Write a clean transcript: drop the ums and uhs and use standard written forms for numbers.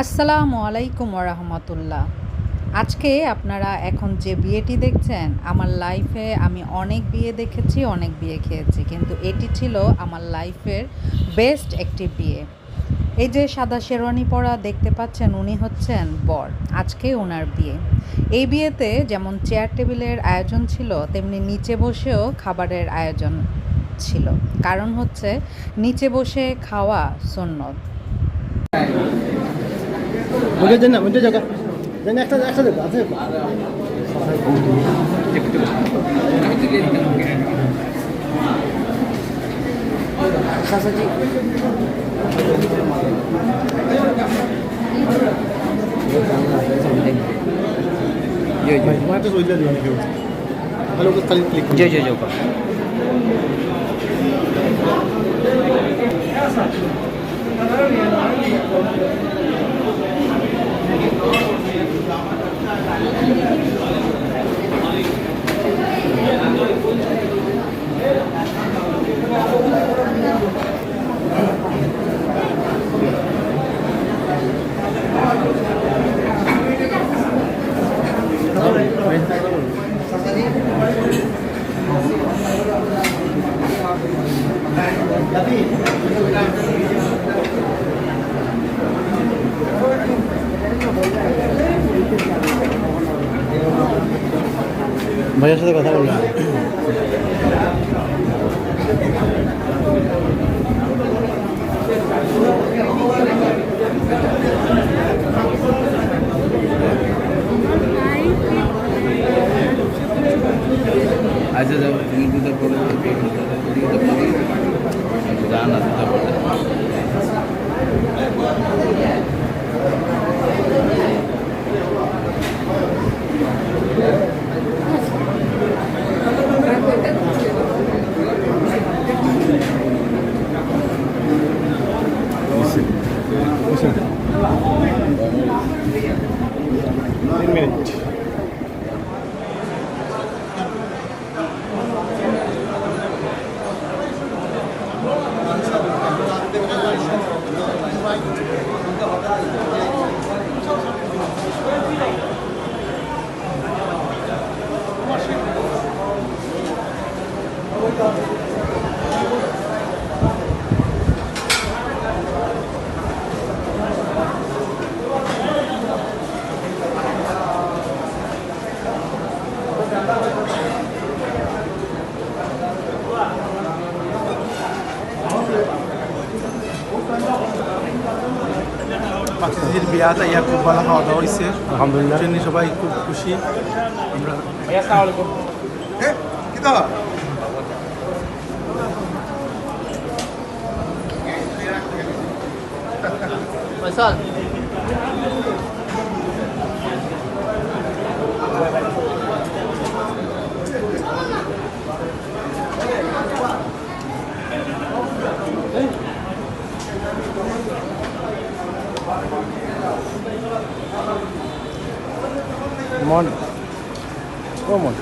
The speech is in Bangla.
আসসালামু আলাইকুম রাহমাতুল্লাহ। আজকে আপনারা এখন যে বিয়েটি দেখছেন, আমার লাইফে আমি অনেক বিয়ে দেখেছি, অনেক বিয়ে খেয়েছি, কিন্তু এটি ছিল আমার লাইফের বেস্ট একটি বিয়ে। এই যে সাদা শেরওয়ানি পরা দেখতে পাচ্ছেন, উনি হচ্ছেন বর। আজকে ওনার বিয়ে। এই বিয়েতে যেমন চেয়ার টেবিলের আয়োজন ছিল, তেমনি নিচে বসেও খাবারের আয়োজন ছিল। কারণ হচ্ছে নিচে বসে খাওয়া সুন্নত। 먼저 저가 একটা 저가 আছে সাসাজি मैं तो सोच लिया दिया क्यों हेलो को खाली क्लिक जो जो जो ভাইয়ের সাথে কথা বললাম আচ্ছা যাও তুমি দুটো পড়ে জানা দুটো পড়ে মিনিট পাখিদের বিয়া তাই খুব ভালো খাওয়া দাওয়া হয়েছে আলহামদুলিল্লাহ সবাই খুব খুশি আমরা মন ও মন